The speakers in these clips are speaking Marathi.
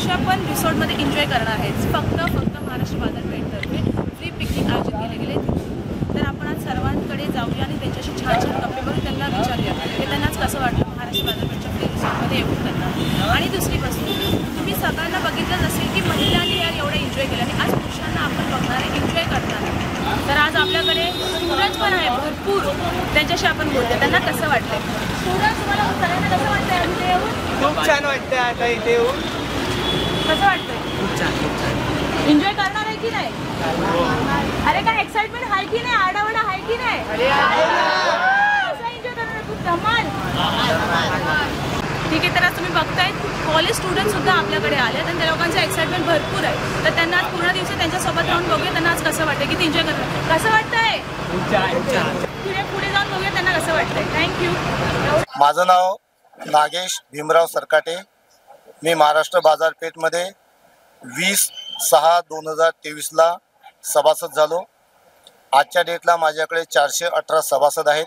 वर्ष आपण रिसॉर्टमध्ये एन्जॉय करणार आहे। फक्त महाराष्ट्र बाजारपेठतर्फे फ्री पिकनिक आयोजित केले गेले। तर आपण आज सर्वांकडे जाऊया आणि त्यांच्याशी छान गप्पा करून त्यांना विचारूया की त्यांनाच कसं वाटतं महाराष्ट्र बाजारपेठच्या फ्री रिसॉर्टमध्ये येऊन त्यांना। आणि दुसरी गोष्ट, तुम्ही सगळ्यांना बघितलंच असेल की महिलांनी यार एवढं एन्जॉय केलं आणि आज पुरुषांना आपण बघणार आहे एन्जॉय करताना। तर आज आपल्याकडे स्टुडंट्स पण आहे भरपूर, त्यांच्याशी आपण बोलूया त्यांना कसं वाटतंय। स्टुडंट्स, तुम्हाला सगळ्यांना कसं वाटतंय आज इथे येऊन? खूप छान वाटतंय आता इथे येऊन। कसं वाटतंय? खूप छान एन्जॉय करणार आहे की नाही? अरे काय एक्साइटमेंट आहे की नाही? आडावडा आहे की नाही? कसं एन्जॉय करणार? खूप धमाल। ठीक आहे, तर आज तुम्ही बघताय कॉलेज स्टुडंट सुद्धा आपल्याकडे आले आणि त्या लोकांचं एक्साइटमेंट भरपूर आहे। तर त्यांना आज पूर्ण दिवस त्यांच्यासोबत राहून बघूया त्यांना आज कसं वाटतंय, किती एन्जॉय करणार, कसं वाटतंय। पुढे जाऊन बघूया त्यांना कसं वाटतंय। थँक्यू। माझं नाव नागेश भीमराव सरकाटे। मी महाराष्ट्र बाजारपेठमध्ये 20/6/2023 सभासद झालो। आजच्या डेटला माझ्याकडे 418 सभासद आहेत।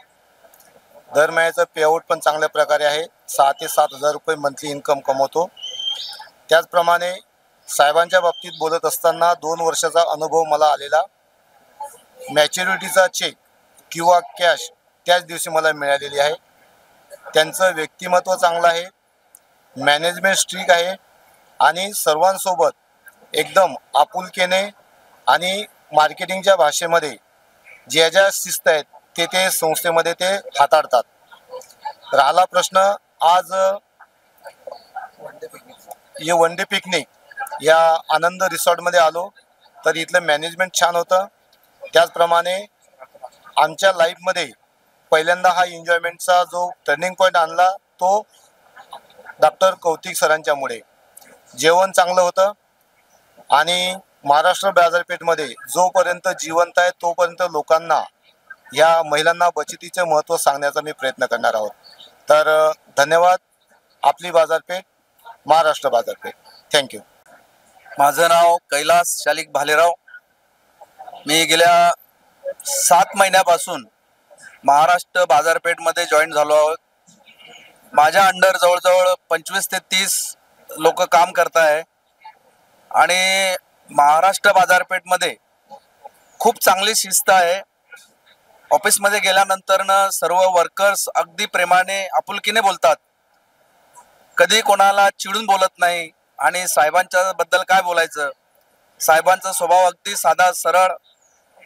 दर महिन्याचं पेआउट पण चांगल्या प्रकारे आहे। 6 ते 7 हजार रुपये मंथली इन्कम कमवतो। त्याचप्रमाणे साहेबांच्या बाबतीत बोलत असताना 2 वर्षाचा अनुभव मला आलेला। मॅच्युरिटीचा चेक किंवा कॅश त्याच दिवशी मला मिळालेली आहे। त्यांचं व्यक्तिमत्व चांगलं आहे, मॅनेजमेंट स्ट्रिक्ट आहे आणि सर्वांसोबत एकदम आपुलकीने आणि मार्केटिंगच्या भाषेमध्ये ज्या शिस्त आहेत ते संस्थेमध्ये ते हाताळतात। राहिला प्रश्न आज ये वन डे पिकनिक या आनंद रिसॉर्टमध्ये आलो तर इथलं मॅनेजमेंट छान होतं। त्याचप्रमाणे आमच्या लाईफमध्ये पहिल्यांदा हा एन्जॉयमेंटचा जो टर्निंग पॉईंट आणला तो डॉक्टर कौतिक सरांच्यामुळे। जेवण चांगलं होतं आणि महाराष्ट्र बाजारपेठमध्ये जोपर्यंत जिवंत आहे तोपर्यंत लोकांना या महिलांना बचतीचे महत्त्व सांगण्याचा मी प्रयत्न करणार आहोत। तर धन्यवाद। आपली बाजारपेठ, महाराष्ट्र बाजारपेठ। थँक्यू। माझं नाव कैलास शालिक भालेराव। मी गेल्या 7 महिन्यापासून महाराष्ट्र बाजारपेठमध्ये जॉईन झालो आहोत। माझ्या अंडर जवळजवळ 25 ते 30 लोक काम करत आहे आणि महाराष्ट्र बाजारपेठमध्ये खूप चांगली शिस्त आहे। ऑफिसमध्ये गेल्यानंतर सर्व वर्कर्स अगदी प्रेमाने आपुलकीने बोलतात, कधी कोणाला चिडून बोलत नाही। आणि साहेबांच्या बद्दल काय बोलायचं, साहेबांचा स्वभाव अगदी साधा सरळ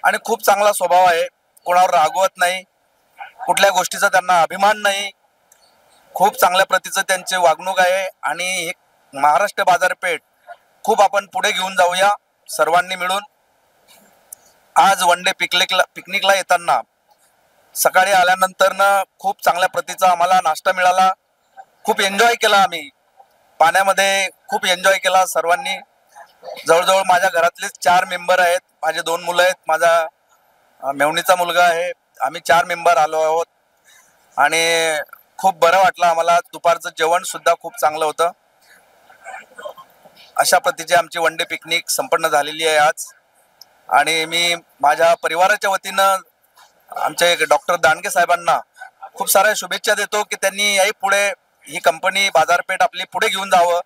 आणि खूप चांगला स्वभाव आहे। कोणावर रागवत नाही, कुठल्या गोष्टीचा त्यांना अभिमान नाही, खूप चांगल्या प्रतीचं त्यांचे वागणूक आहे। आणि महाराष्ट्र बाजारपेठ खूप आपण पुढे घेऊन जाऊया सर्वांनी मिळून। आज वन डे पिकनिकला येताना सकाळी आल्यानंतर खूप चांगल्या प्रतीचा आम्हाला नाश्ता मिळाला। खूप एन्जॉय केला, आम्ही पाण्यामध्ये खूप एन्जॉय केला सर्वांनी। जवळजवळ माझ्या घरातले 4 मेंबर आहेत, माझे 2 मुलं आहेत, माझा मेवणीचा मुलगा आहे। आम्ही 4 मेंबर आलो आहोत आणि खूप बरं वाटलं आम्हाला। दुपारचं जेवण सुद्धा खूप चांगलं होतं। अशा प्रतीची आमची वन डे पिकनिक संपन्न झालेली आहे आज। आणि मी माझ्या परिवाराच्या वतीनं आमचे डॉक्टर दांडगे साहेबांना खूप साऱ्या शुभेच्छा देतो की त्यांनी याही पुढे ही कंपनी बाजारपेठ आपली पुढे घेऊन जावं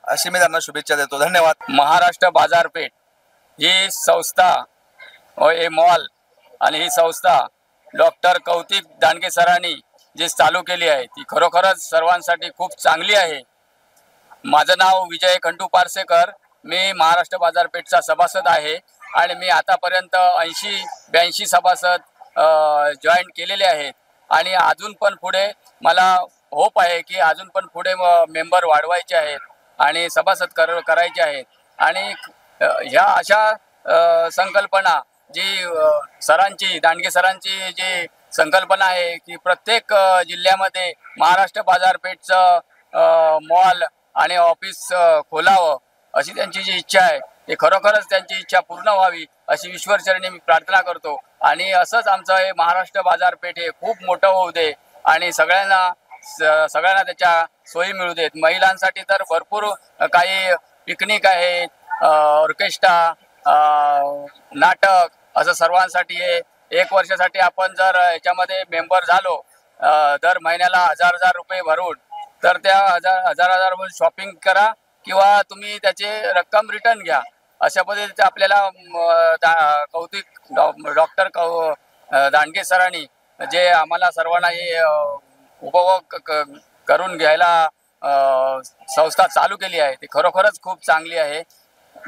अशी मी त्यांना शुभेच्छा देतो। धन्यवाद। महाराष्ट्र बाजारपेठ ही संस्था व हे मॉल आणि ही संस्था डॉक्टर कौतिक दांडगे सरांनी जी चालू केली आहे ती खरोखरच सर्वांसाठी खूप चांगली आहे। माझं नाव विजय खंडू पारसेकर। मी महाराष्ट्र बाजारपेठचा सभासद आहे आणि मी आतापर्यंत 80-82 सभासद जॉईन केलेले आहेत आणि अजून पण पुढे मला होप आहे की अजून पण पुढे मेंबर वाढवायचे आहेत आणि सभासद करायचे आहेत। आणि ह्या अशा संकल्पना जी दांडगे सरांची जी संकल्पना आहे की प्रत्येक जिल्ह्यामध्ये महाराष्ट्र बाजारपेठचं मॉल आणि ऑफिस खोलावं अशी त्यांची जी इच्छा आहे ते खरोखरच त्यांची इच्छा पूर्ण व्हावी अशी ईश्वरचरणी मी प्रार्थना करतो। आणि असंच आमचं हे महाराष्ट्र बाजारपेठ हे खूप मोठं होऊ दे आणि सगळ्यांना त्याच्या सोयी मिळू देत। महिलांसाठी तर भरपूर काही पिकनिक आहे, ऑर्केस्ट्रा, नाटक असं सर्वांसाठी आहे। 1 वर्षासाठी आपण जर याच्यामध्ये मेंबर झालो दर महिन्याला 1000 रुपये भरून तर त्या हजार शॉपिंग करा किंवा तुम्ही त्याचे रक्कम रिटर्न घ्या. अशा पद्धतीचे आपल्याला कौतिक डॉक्टर दांडगे सरांनी जे आम्हाला सर्वांना हे उपभोग करून घ्यायला संस्था चालू केली आहे ती खरोखरच खूप चांगली आहे.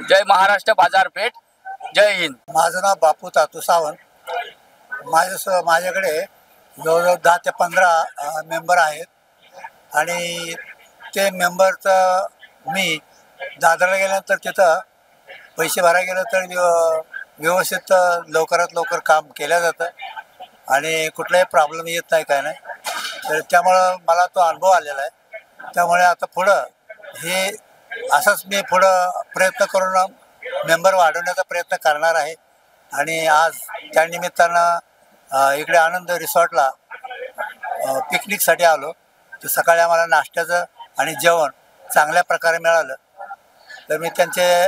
जय महाराष्ट्र बाजारपेठ, जय हिंद. माझं नाव बापू तातू सावंत. माझ्याकडे जवळजवळ 10 ते 15 मेंबर आहेत आणि ते मेंबरचं मी दादरला गेल्यानंतर तिथं पैसे भरायला गेलं तर व्यवस्थित लवकरात लवकर काम केलं जातं आणि कुठलाही प्रॉब्लेम येत नाही काय नाही. तर त्यामुळं मला तो अनुभव आलेला आहे. त्यामुळे आता पुढं हे असंच मी पुढं प्रयत्न करून मेंबर वाढवण्याचा प्रयत्न करणार आहे. आणि आज त्यानिमित्तानं इकडे आनंद रिसॉर्टला पिकनिकसाठी आलो. तर सकाळी आम्हाला नाश्त्याचं आणि जेवण चांगल्या प्रकारे मिळालं. तर मी त्यांचे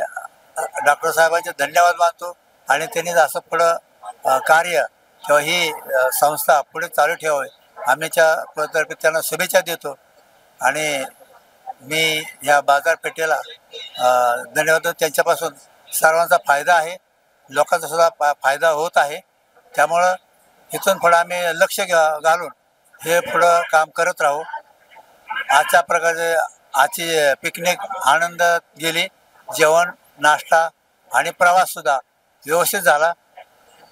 डॉक्टर साहेबांचे धन्यवाद मानतो आणि त्यांनी असं पुढं कार्य किंवा ही संस्था पुढे चालू ठेवावी आम्हीच्या तर्फे त्यांना शुभेच्छा देतो. आणि मी या बाजारपेठेला धन्यवाद. त्यांच्यापासून सर्वांचा फायदा आहे, लोकांचा सुद्धा फायदा होत आहे. त्यामुळं इथून पुढं आम्ही लक्ष घालून हे पुढं काम करत राहू. आजच्या प्रकारे आजची पिकनिक आनंद गेली. जेवण, नाश्ता आणि प्रवाससुद्धा व्यवस्थित झाला.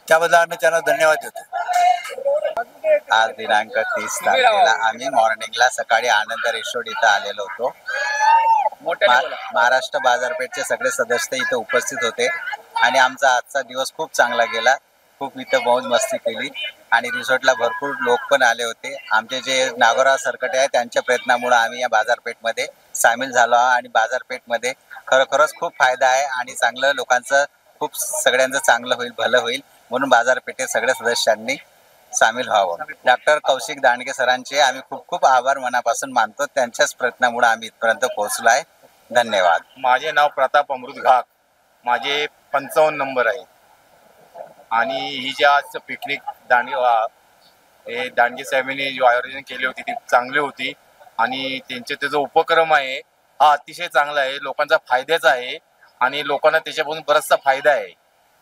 त्याबद्दल आम्ही त्यांना धन्यवाद देतो. आज दिनांक 30 तारखेला आम्ही मॉर्निंगला सकाळी आनंद रिसोर्ट इथं आलेलो होतो. महाराष्ट्र बाजारपेठचे सगळे सदस्य इथं उपस्थित होते आणि आमचा आजचा दिवस खूप चांगला गेला. खूप इथं मौज मस्ती केली आणि रिसॉर्टला भरपूर लोक पण आले होते. आमचे जे नागोराव सरकटे आहे त्यांच्या प्रयत्नामुळे आम्ही या बाजारपेठमध्ये सामील झालो आहोत आणि बाजारपेठमध्ये खरोखरच खूप फायदा आहे आणि चांगलं लोकांचं खूप सगळ्यांचं चांगलं होईल, भलं होईल म्हणून बाजारपेठेत सगळ्या सदस्यांनी सामील व्हावं. डॉक्टर कौशिक दांडगे सरांचे आम्ही खूप खूप आभार मनापासून मानतो. त्यांच्याच प्रयत्नामुळे आम्ही इथपर्यंत पोहोचलो आहे. धन्यवाद. माझे नाव प्रताप अमृत घाक. माझे 55 नंबर आहे आणि ही जी आज पिकनिक हे दांडगे साहेबांनी जो आयोजन केली होती ती चांगली होती आणि त्यांचे जो उपक्रम आहे हा अतिशय चांगला आहे, लोकांचा फायद्याचा आहे आणि लोकांना त्याच्यापासून बराचसा फायदा आहे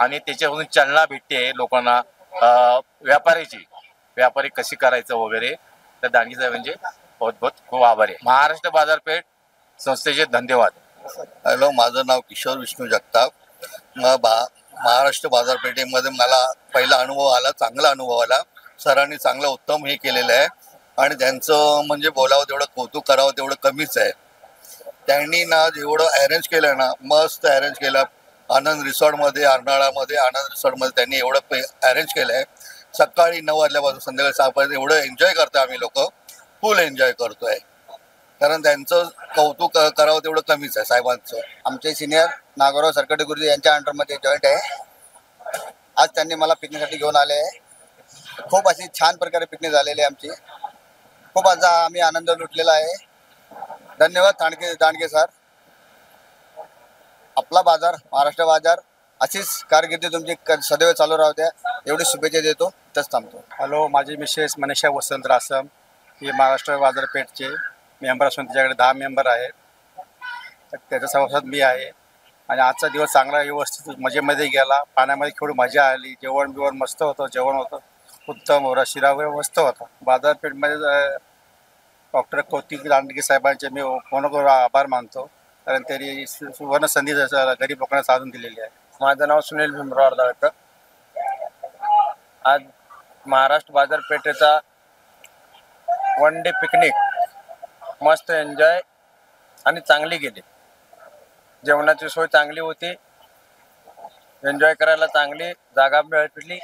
आणि त्याच्यापासून चालना भेटते लोकांना. व्यापारी कशी करायचं वगैरे. तर दांडगे साहेबांचे बहुत बहुत खूप आभार आहे. महाराष्ट्र बाजारपेठ संस्थेचे धन्यवाद. हॅलो, माझं नाव किशोर विष्णू जगताप. महाराष्ट्र बाजारपेठेमध्ये मला पहिला अनुभव आला, चांगला अनुभव आला. सरांनी चांगलं उत्तम हे केलेलं आहे आणि त्यांचं म्हणजे बोलावं तेवढं कौतुक करावं तेवढं कमीच आहे. त्यांनी ना जेवढं अरेंज केलं ना, मस्त अरेंज केलं. आनंद रिसॉर्टमध्ये, अर्नाळामध्ये आनंद रिसॉर्टमध्ये त्यांनी एवढं अरेंज केलं आहे. सकाळी 9 वाजल्यापासून संध्याकाळी 6 वाजता एवढं एन्जॉय करतोय आम्ही लोक, फुल एन्जॉय करतोय. कारण त्यांचं कौतुक करावं तेवढं कमीच आहे साहेबांचं. आमचे सिनियर नागोराव सरकटे गुरुजी यांच्या अंडरमध्ये जॉईंट आहे. आज त्यांनी मला पिकनिकसाठी घेऊन आले आहे. खूप अशी छान प्रकारे पिकनिक झालेली आहे आमची. खूप आज आम्ही आनंद लुटलेला आहे. धन्यवाद दांडगे सर. आपला बाजार, महाराष्ट्र बाजार अशीच कारकिर्दी तुमची सदैव चालू राहू द्या एवढी शुभेच्छा देतो. तच थांबतो. हॅलो, माझी मिसेस मनीषा वसंत रासम. हे महाराष्ट्र बाजारपेठचे मेंबर असून त्याच्याकडे 10 मेंबर आहेत. तर त्याच्या सभासद मी आहे आणि आजचा दिवस चांगला व्यवस्थित मजेमध्ये गेला. पाण्यामध्ये थोडी मजा आली. जेवण मस्त होतं. जेवण होतं उत्तम. शिरा वगैरे मस्त होता. बाजारपेठमध्ये डॉक्टर कौतिक दांडगे साहेबांचे मी मनपूर्वक आभार मानतो कारण त्यांनी सुवर्ण संधी गरीब लोकांना साधून दिलेली आहे. माझं नाव सुनील भीमराव अर्धाळकर. आज महाराष्ट्र बाजारपेठेचा 1 डे पिकनिक मस्त एन्जॉय आणि चांगली गेली. जेवणाची सोय चांगली होती. एन्जॉय करायला चांगली जागा भेटली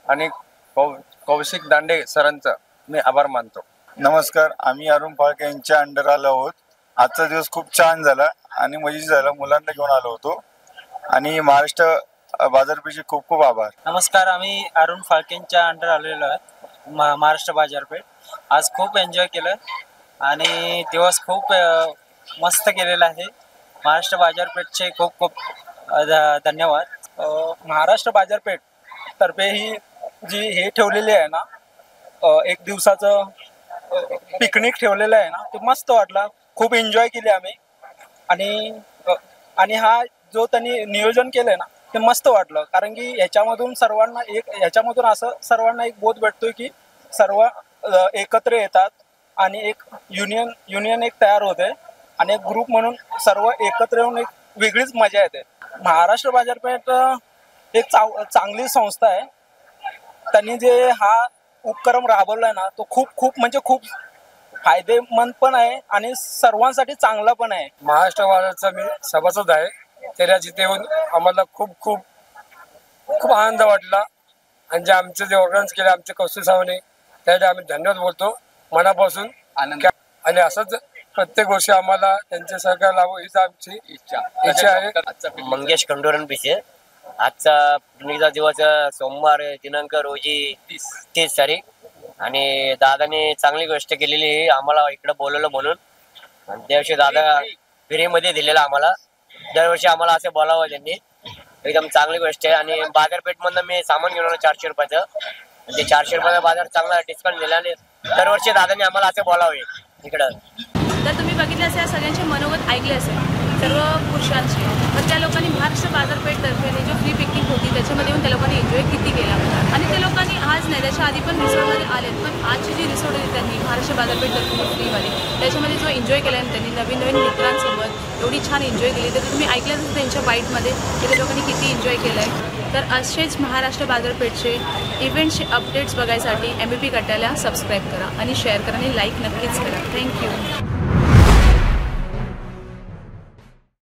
आणि कौशिक दांडे सरांचं मी आभार मानतो. नमस्कार, आम्ही अरुण फाळके यांच्या अंडर आलो आहोत. आजचा दिवस खूप छान झाला आणि मजेशीर झाला. मुलांना घेऊन आलो होतो आणि महाराष्ट्र बाजारपेठचे खूप खूप आभार. नमस्कार, आम्ही अरुण फाळकेंच्या अंडर आलेलो आहे महाराष्ट्र बाजारपेठ. आज खूप एन्जॉय केलं आणि दिवस खूप मस्त केलेला आहे. महाराष्ट्र बाजारपेठचे खूप खूप धन्यवाद. महाराष्ट्र बाजारपेठ तर्फे ही जी हे ठेवलेली आहे ना, 1 दिवसाचं पिकनिक ठेवलेलं आहे ना, ते मस्त वाटलं. खूप एन्जॉय केली आम्ही. आणि हा जो त्यांनी नियोजन केलंय ना ते मस्त वाटलं, कारण की ह्याच्यामधून असं सर्वांना एक बोध भेटतोय की सर्व एकत्र येतात आणि एक युनियन एक तयार होते आणि एक ग्रुप म्हणून सर्व एकत्र येऊन एक वेगळीच मजा येते. महाराष्ट्र बाजारपेठ एक चांगली संस्था आहे. त्यांनी जे हा उपक्रम राबवलाय ना तो खूप म्हणजे खूप फायदेमंद पण आहे आणि सर्वांसाठी चांगला पण आहे. महाराष्ट्र बाजारचा मी सभासद आहे. त्याला जिथे येऊन आम्हाला खूप आनंद वाटला आणि जे आमचे जे ऑर्गन्स केले आमचे कौस्तुभ सावने त्यासाठी आम्ही धन्यवाद बोलतो मनापासून. आणि असंच प्रत्येक वर्षी आम्हाला त्यांचे सहकार लाभो हीच आमची इच्छा आहे. मंगेश खंडोरन पिसे. आजचा पिकनिकचा दिवस सोमवार दिनांक रोजी 30 तारीख आणि दादाने चांगली गोष्ट केलेली आम्हाला इकडे बोलवलं म्हणून. आणि त्यावर्षी दादा फ्रीमध्ये दिलेला आम्हाला. दरवर्षी आम्हाला असं बोलावं त्यांनी. एकदम चांगली गोष्ट आहे. आणि बाजारपेठमधनं मी सामान घेऊन आलो 400 रुपयाचं. ते 400 रुपयाचा बाजार चांगला डिस्काउंट दिला आणि दरवर्षी दादाने आम्हाला असं बोलावे इकडं. तर तुम्ही बघितले असेल सगळ्यांचे मनोगत ऐकले असेल सर्व पुरुषांचे. पण त्या लोकांनी महाराष्ट्र बाजारपेठतर्फे जो फ्री पिकनिक होती त्याच्यामध्ये येऊन त्या लोकांनी एन्जॉय किती केला. आणि ते लोकांनी आज नाही त्याच्या आधी पण रिसॉर्टमध्ये आले, पण आजची जी रिसॉर्ट होती त्यांनी महाराष्ट्र बाजारपेठतर्फे फ्रीमध्ये त्याच्यामध्ये जो एन्जॉय केला आहे त्यांनी नवीन मित्रांसोबत एवढी छान एन्जॉय केली. तर तुम्ही ऐकलं त्यांच्या बाईटमध्ये की त्या लोकांनी किती एन्जॉय केलं आहे. तर असेच महाराष्ट्र बाजारपेठचे इव्हेंटचे अपडेट्स बघायसाठी MBP कट्ट्याला सबस्क्राईब करा आणि शेअर करा आणि लाईक नक्कीच करा. थँक्यू.